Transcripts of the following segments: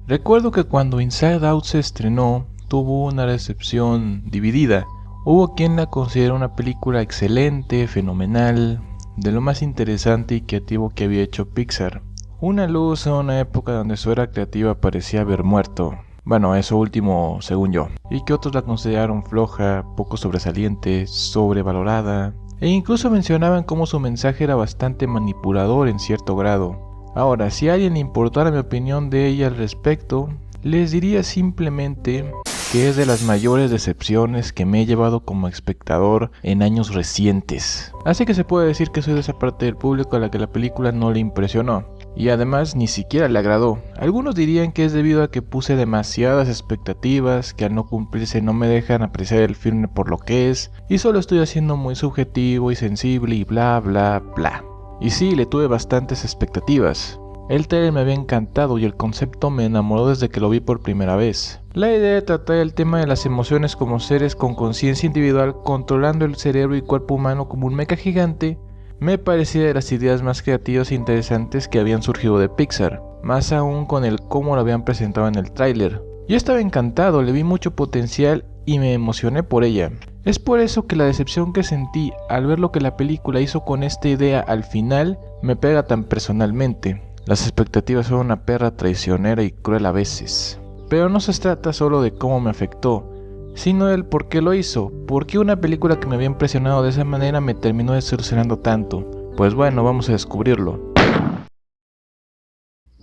Recuerdo que cuando Inside Out se estrenó, tuvo una recepción dividida. Hubo quien la consideró una película excelente, fenomenal, de lo más interesante y creativo que había hecho Pixar. Una luz en una época donde su era creativa parecía haber muerto. Bueno, eso último según yo. Y que otros la consideraron floja, poco sobresaliente, sobrevalorada. E incluso mencionaban cómo su mensaje era bastante manipulador en cierto grado. Ahora, si a alguien le importara mi opinión de ella al respecto, les diría simplemente que es de las mayores decepciones que me he llevado como espectador en años recientes. Así que se puede decir que soy de esa parte del público a la que la película no le impresionó. Y además ni siquiera le agradó. Algunos dirían que es debido a que puse demasiadas expectativas que al no cumplirse no me dejan apreciar el filme por lo que es, y solo estoy haciendo muy subjetivo y sensible y bla bla bla. Y sí, le tuve bastantes expectativas. El trailer me había encantado y el concepto me enamoró desde que lo vi por primera vez. La idea de tratar el tema de las emociones como seres con conciencia individual controlando el cerebro y cuerpo humano como un mecha gigante me parecía de las ideas más creativas e interesantes que habían surgido de Pixar, más aún con el cómo lo habían presentado en el tráiler. Yo estaba encantado, le vi mucho potencial y me emocioné por ella. Es por eso que la decepción que sentí al ver lo que la película hizo con esta idea al final me pega tan personalmente. Las expectativas son una perra traicionera y cruel a veces. Pero no se trata solo de cómo me afectó, sino del por qué lo hizo. ¿Por qué una película que me había impresionado de esa manera me terminó desilusionando tanto? Pues bueno, vamos a descubrirlo.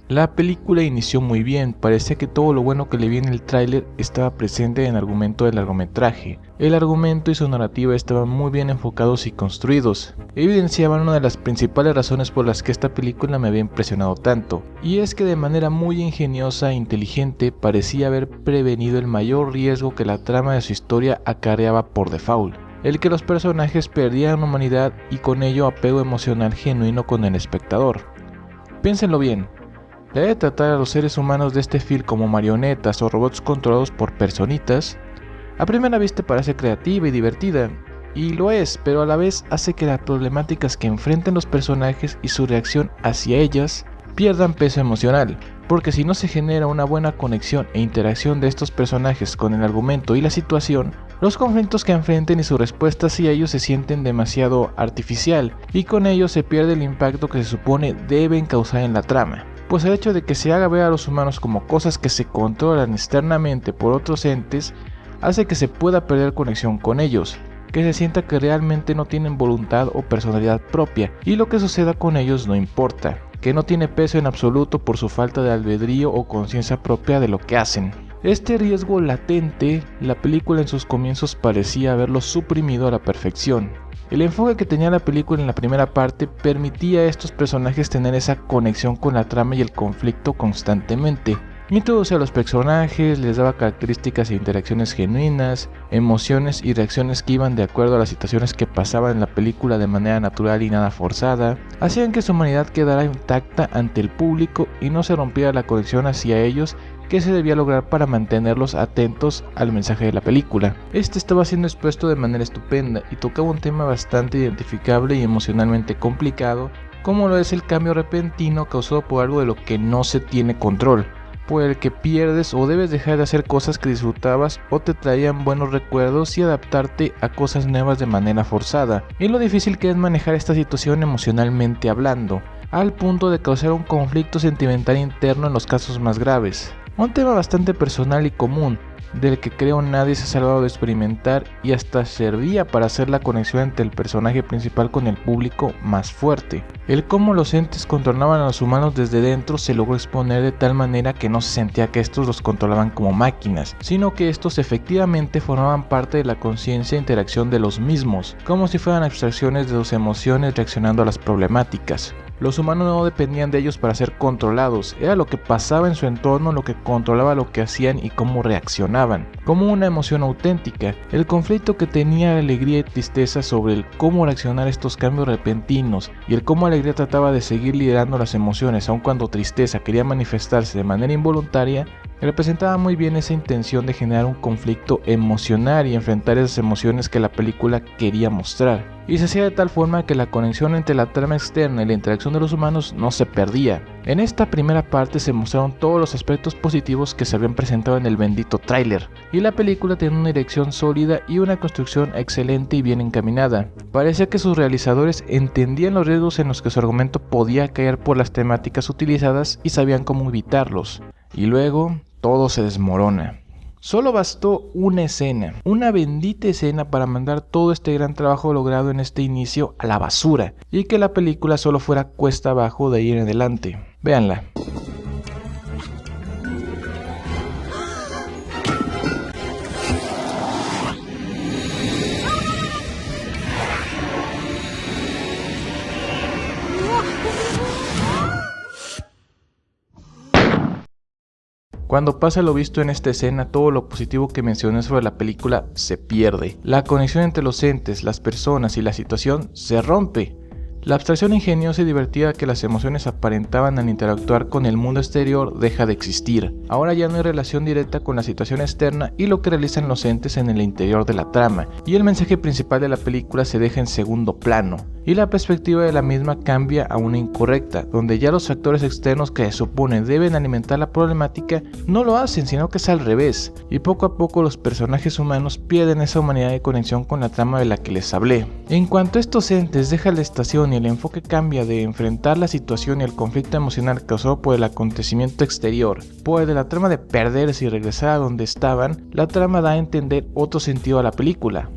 La película inició muy bien, parecía que todo lo bueno que le vi en el tráiler estaba presente en el argumento del largometraje. El argumento y su narrativa estaban muy bien enfocados y construidos. Evidenciaban una de las principales razones por las que esta película me había impresionado tanto, y es que de manera muy ingeniosa e inteligente parecía haber prevenido el mayor riesgo que la trama de su historia acarreaba por default. El que los personajes perdieran humanidad y con ello apego emocional genuino con el espectador. Piénsenlo bien. La idea de tratar a los seres humanos de este film como marionetas o robots controlados por personitas, a primera vista parece creativa y divertida, y lo es, pero a la vez hace que las problemáticas que enfrentan los personajes y su reacción hacia ellas pierdan peso emocional, porque si no se genera una buena conexión e interacción de estos personajes con el argumento y la situación, los conflictos que enfrenten y su respuesta hacia ellos se sienten demasiado artificial, y con ello se pierde el impacto que se supone deben causar en la trama. Pues el hecho de que se haga ver a los humanos como cosas que se controlan externamente por otros entes hace que se pueda perder conexión con ellos, que se sienta que realmente no tienen voluntad o personalidad propia y lo que suceda con ellos no importa, que no tiene peso en absoluto por su falta de albedrío o conciencia propia de lo que hacen. Este riesgo latente, la película en sus comienzos parecía haberlo suprimido a la perfección. El enfoque que tenía la película en la primera parte permitía a estos personajes tener esa conexión con la trama y el conflicto constantemente. Introducía a los personajes, les daba características e interacciones genuinas, emociones y reacciones que iban de acuerdo a las situaciones que pasaban en la película de manera natural y nada forzada, hacían que su humanidad quedara intacta ante el público y no se rompiera la conexión hacia ellos que se debía lograr para mantenerlos atentos al mensaje de la película. Este estaba siendo expuesto de manera estupenda y tocaba un tema bastante identificable y emocionalmente complicado, como lo es el cambio repentino causado por algo de lo que no se tiene control, por el que pierdes o debes dejar de hacer cosas que disfrutabas o te traían buenos recuerdos y adaptarte a cosas nuevas de manera forzada, y lo difícil que es manejar esta situación emocionalmente hablando, al punto de causar un conflicto sentimental interno en los casos más graves. Un tema bastante personal y común, del que creo nadie se ha salvado de experimentar y hasta servía para hacer la conexión entre el personaje principal con el público más fuerte. El cómo los entes controlaban a los humanos desde dentro se logró exponer de tal manera que no se sentía que estos los controlaban como máquinas, sino que estos efectivamente formaban parte de la conciencia e interacción de los mismos, como si fueran abstracciones de sus emociones reaccionando a las problemáticas. Los humanos no dependían de ellos para ser controlados, era lo que pasaba en su entorno lo que controlaba lo que hacían y cómo reaccionaban, como una emoción auténtica. El conflicto que tenía alegría y tristeza sobre el cómo reaccionar a estos cambios repentinos y el cómo alegría trataba de seguir liderando las emociones aun cuando tristeza quería manifestarse de manera involuntaria, Representaba muy bien esa intención de generar un conflicto emocional y enfrentar esas emociones que la película quería mostrar. Y se hacía de tal forma que la conexión entre la trama externa y la interacción de los humanos no se perdía. En esta primera parte se mostraron todos los aspectos positivos que se habían presentado en el bendito tráiler, y la película tenía una dirección sólida y una construcción excelente y bien encaminada. Parecía que sus realizadores entendían los riesgos en los que su argumento podía caer por las temáticas utilizadas y sabían cómo evitarlos. Y luego, todo se desmorona. Solo bastó una escena, una bendita escena para mandar todo este gran trabajo logrado en este inicio a la basura y que la película solo fuera cuesta abajo de ahí en adelante. Véanla. Cuando pasa lo visto en esta escena, todo lo positivo que mencioné sobre la película se pierde. La conexión entre los entes, las personas y la situación se rompe. La abstracción ingeniosa y divertida que las emociones aparentaban al interactuar con el mundo exterior deja de existir. Ahora ya no hay relación directa con la situación externa y lo que realizan los entes en el interior de la trama, y el mensaje principal de la película se deja en segundo plano, y la perspectiva de la misma cambia a una incorrecta, donde ya los factores externos que se supone deben alimentar la problemática no lo hacen, sino que es al revés, y poco a poco los personajes humanos pierden esa humanidad de conexión con la trama de la que les hablé. En cuanto estos entes dejan la estación y el enfoque cambia de enfrentar la situación y el conflicto emocional causado por el acontecimiento exterior, por el de la trama de perderse y regresar a donde estaban, la trama da a entender otro sentido a la película.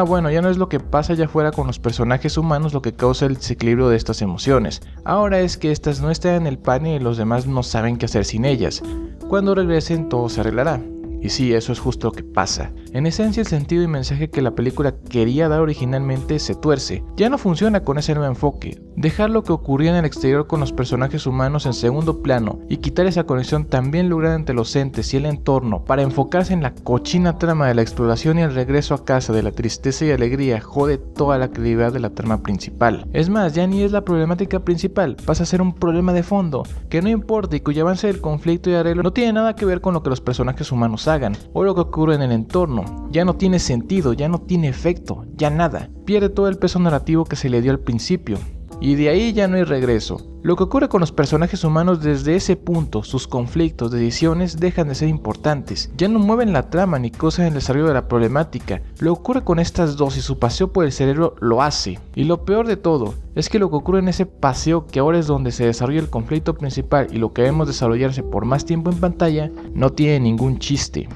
Bueno, ya no es lo que pasa allá afuera con los personajes humanos lo que causa el desequilibrio de estas emociones. Ahora es que estas no están en el panel y los demás no saben qué hacer sin ellas. Cuando regresen todo se arreglará. Y sí, eso es justo lo que pasa. En esencia, el sentido y mensaje que la película quería dar originalmente se tuerce. Ya no funciona con ese nuevo enfoque. Dejar lo que ocurría en el exterior con los personajes humanos en segundo plano y quitar esa conexión tan bien lograda entre los entes y el entorno para enfocarse en la cochina trama de la exploración y el regreso a casa de la tristeza y alegría jode toda la credibilidad de la trama principal. Es más, ya ni es la problemática principal, pasa a ser un problema de fondo, que no importa y cuyo avance del conflicto y arreglo no tiene nada que ver con lo que los personajes humanos hagan o lo que ocurre en el entorno. Ya no tiene sentido, ya no tiene efecto, ya nada. Pierde todo el peso narrativo que se le dio al principio. Y de ahí ya no hay regreso. Lo que ocurre con los personajes humanos desde ese punto, sus conflictos, decisiones dejan de ser importantes. Ya no mueven la trama ni cosas en el desarrollo de la problemática. Lo que ocurre con estas dos y su paseo por el cerebro lo hace. Y lo peor de todo es que lo que ocurre en ese paseo, que ahora es donde se desarrolla el conflicto principal y lo que vemos desarrollarse por más tiempo en pantalla, no tiene ningún chiste.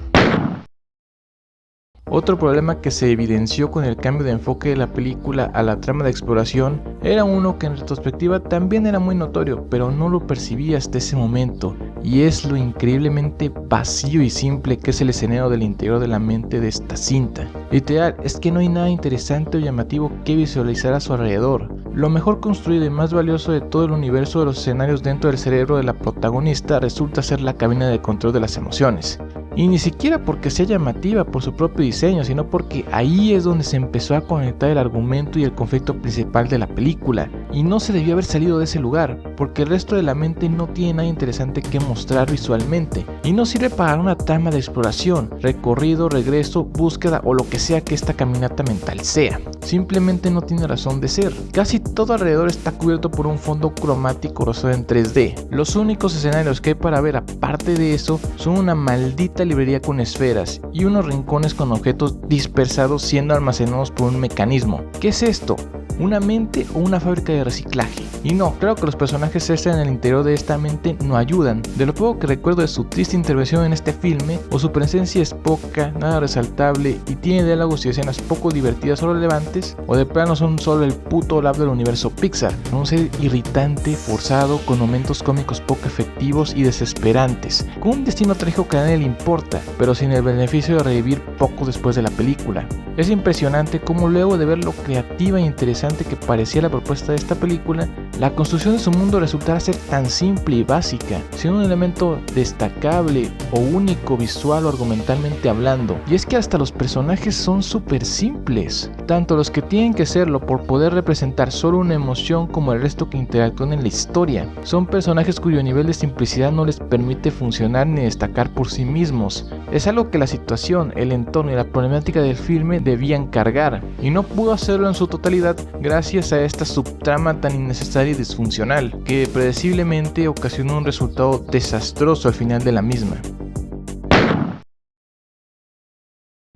Otro problema que se evidenció con el cambio de enfoque de la película a la trama de exploración era uno que en retrospectiva también era muy notorio, pero no lo percibía hasta ese momento, y es lo increíblemente vacío y simple que es el escenario del interior de la mente de esta cinta. Literal, es que no hay nada interesante o llamativo que visualizar a su alrededor. Lo mejor construido y más valioso de todo el universo de los escenarios dentro del cerebro de la protagonista resulta ser la cabina de control de las emociones. Y ni siquiera porque sea llamativa por su propio diseño, sino porque ahí es donde se empezó a conectar el argumento y el conflicto principal de la película. Y no se debió haber salido de ese lugar, porque el resto de la mente no tiene nada interesante que mostrar visualmente. Y no sirve para una trama de exploración, recorrido, regreso, búsqueda o lo que sea que esta caminata mental sea. Simplemente no tiene razón de ser. Casi todo alrededor está cubierto por un fondo cromático rosado en 3D. Los únicos escenarios que hay para ver aparte de eso son una maldita librería con esferas y unos rincones con objetos dispersados siendo almacenados por un mecanismo. ¿Qué es esto? ¿Una mente o una fábrica de reciclaje? Y no, claro que los personajes extra en el interior de esta mente no ayudan. De lo poco que recuerdo de su triste intervención en este filme, o su presencia es poca, nada resaltable y tiene diálogos y escenas poco divertidas o relevantes, o de plano son solo el puto lab del universo Pixar, un ser irritante, forzado, con momentos cómicos poco efectivos y desesperantes, con un destino trágico que a nadie le importa, pero sin el beneficio de revivir poco después de la película. Es impresionante cómo luego de ver lo creativa e interesante que parecía la propuesta de esta película, la construcción de su mundo resultara ser tan simple y básica, sin un elemento destacable o único visual o argumentalmente hablando. Y es que hasta los personajes son súper simples, tanto los que tienen que serlo por poder representar solo una emoción como el resto que interactúan en la historia. Son personajes cuyo nivel de simplicidad no les permite funcionar ni destacar por sí mismos. Es algo que la situación, el entorno y la problemática del filme debían cargar, y no pudo hacerlo en su totalidad gracias a esta subtrama tan innecesaria y disfuncional, que predeciblemente ocasionó un resultado desastroso al final de la misma.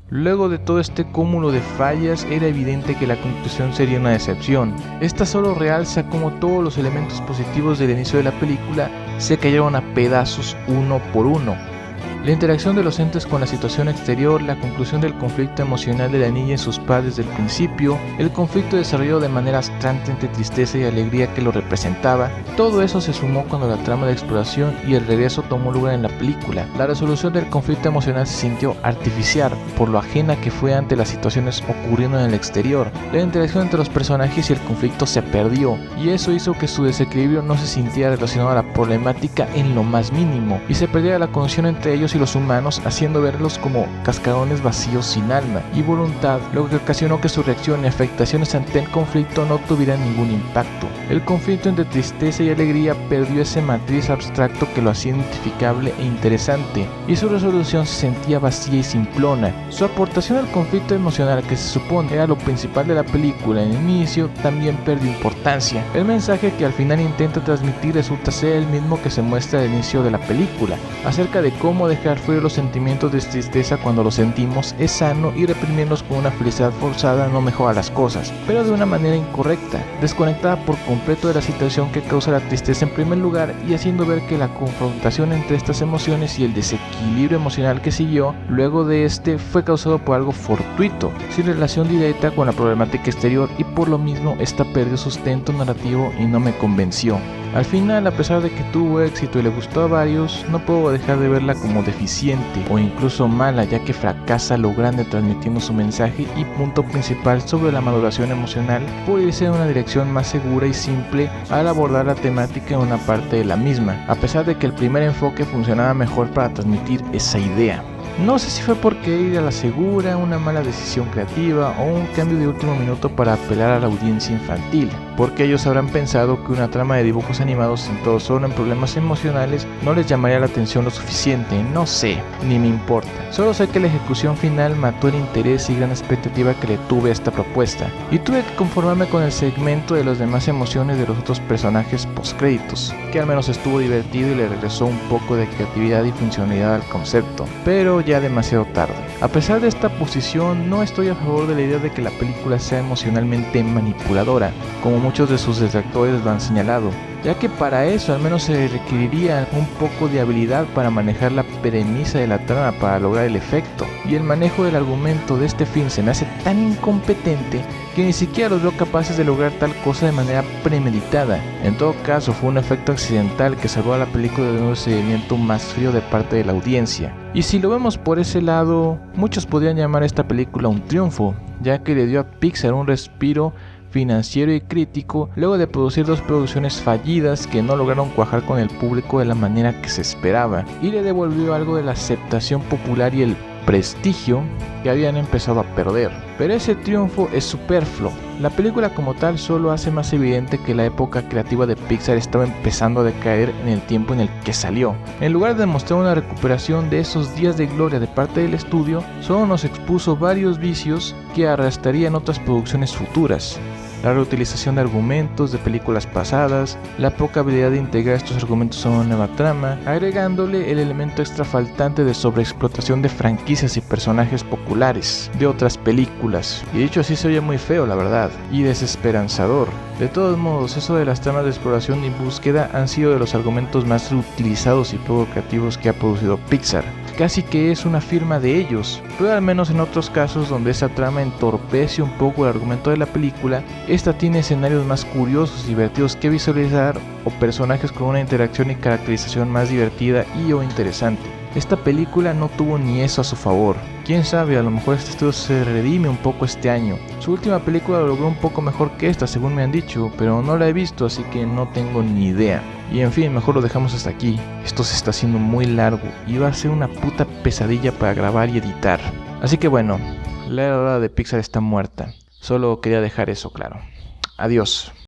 Luego de todo este cúmulo de fallas, era evidente que la conclusión sería una decepción. Esta solo realza cómo todos los elementos positivos del inicio de la película se cayeron a pedazos uno por uno. La interacción de los entes con la situación exterior, la conclusión del conflicto emocional de la niña y sus padres desde el principio, el conflicto desarrollado de manera abstracta entre tristeza y alegría que lo representaba, todo eso se sumó cuando la trama de exploración y el regreso tomó lugar en la película. La resolución del conflicto emocional se sintió artificial por lo ajena que fue ante las situaciones ocurriendo en el exterior. La interacción entre los personajes y el conflicto se perdió, y eso hizo que su desequilibrio no se sintiera relacionado a la problemática en lo más mínimo, y se perdiera la conexión entre ellos y los humanos, haciendo verlos como cascarones vacíos sin alma y voluntad, lo que ocasionó que su reacción y afectaciones ante el conflicto no tuvieran ningún impacto. El conflicto entre tristeza y alegría perdió ese matiz abstracto que lo hacía identificable e interesante, y su resolución se sentía vacía y simplona. Su aportación al conflicto emocional, que se supone era lo principal de la película en el inicio, también perdió importancia. El mensaje que al final intenta transmitir resulta ser el mismo que se muestra al inicio de la película, acerca de cómo dejar fluir los sentimientos de tristeza cuando los sentimos es sano, y reprimirlos con una felicidad forzada no mejora las cosas, pero de una manera incorrecta, desconectada por completo de la situación que causa la tristeza en primer lugar, y haciendo ver que la confrontación entre estas emociones y el desequilibrio emocional que siguió luego de este fue causado por algo fortuito, sin relación directa con la problemática exterior, y por lo mismo esta perdió sustento narrativo y no me convenció. Al final, a pesar de que tuvo éxito y le gustó a varios, no puedo dejar de verla como deficiente o incluso mala, ya que fracasa lo grande transmitiendo su mensaje y punto principal sobre la maduración emocional por irse en una dirección más segura y simple al abordar la temática en una parte de la misma, a pesar de que el primer enfoque funcionaba mejor para transmitir esa idea. No sé si fue porque ir a la segura, una mala decisión creativa o un cambio de último minuto para apelar a la audiencia infantil, porque ellos habrán pensado que una trama de dibujos animados centrado solo en problemas emocionales no les llamaría la atención lo suficiente. No sé, ni me importa. Solo sé que la ejecución final mató el interés y gran expectativa que le tuve a esta propuesta, y tuve que conformarme con el segmento de las demás emociones de los otros personajes postcréditos, que al menos estuvo divertido y le regresó un poco de creatividad y funcionalidad al concepto, pero ya demasiado tarde. A pesar de esta posición, no estoy a favor de la idea de que la película sea emocionalmente manipuladora, como muchos de sus detractores lo han señalado, ya que para eso al menos se requeriría un poco de habilidad para manejar la premisa de la trama para lograr el efecto, y el manejo del argumento de este film se me hace tan incompetente que ni siquiera los veo capaces de lograr tal cosa de manera premeditada. En todo caso, fue un efecto accidental que salvó a la película de un seguimiento más frío de parte de la audiencia. Y si lo vemos por ese lado, muchos podrían llamar a esta película un triunfo, ya que le dio a Pixar un respiro financiero y crítico luego de producir dos producciones fallidas que no lograron cuajar con el público de la manera que se esperaba, y le devolvió algo de la aceptación popular y el prestigio que habían empezado a perder. Pero ese triunfo es superfluo. La película como tal solo hace más evidente que la época creativa de Pixar estaba empezando a decaer en el tiempo en el que salió. En lugar de mostrar una recuperación de esos días de gloria de parte del estudio, solo nos expuso varios vicios que arrastrarían otras producciones futuras. La reutilización de argumentos de películas pasadas, la poca habilidad de integrar estos argumentos a una nueva trama, agregándole el elemento extra faltante de sobreexplotación de franquicias y personajes populares de otras películas. Y dicho así se oye muy feo, la verdad, y desesperanzador. De todos modos, eso de las tramas de exploración y búsqueda han sido de los argumentos más reutilizados y poco creativos que ha producido Pixar. Casi que es una firma de ellos, pero al menos en otros casos donde esa trama entorpece un poco el argumento de la película, esta tiene escenarios más curiosos y divertidos que visualizar, o personajes con una interacción y caracterización más divertida y o interesante. Esta película no tuvo ni eso a su favor. Quién sabe, a lo mejor este estudio se redime un poco este año. Su última película lo logró un poco mejor que esta, según me han dicho, pero no la he visto, así que no tengo ni idea. Y en fin, mejor lo dejamos hasta aquí. Esto se está haciendo muy largo y va a ser una puta pesadilla para grabar y editar. Así que bueno, la era de Pixar está muerta. Solo quería dejar eso claro. Adiós.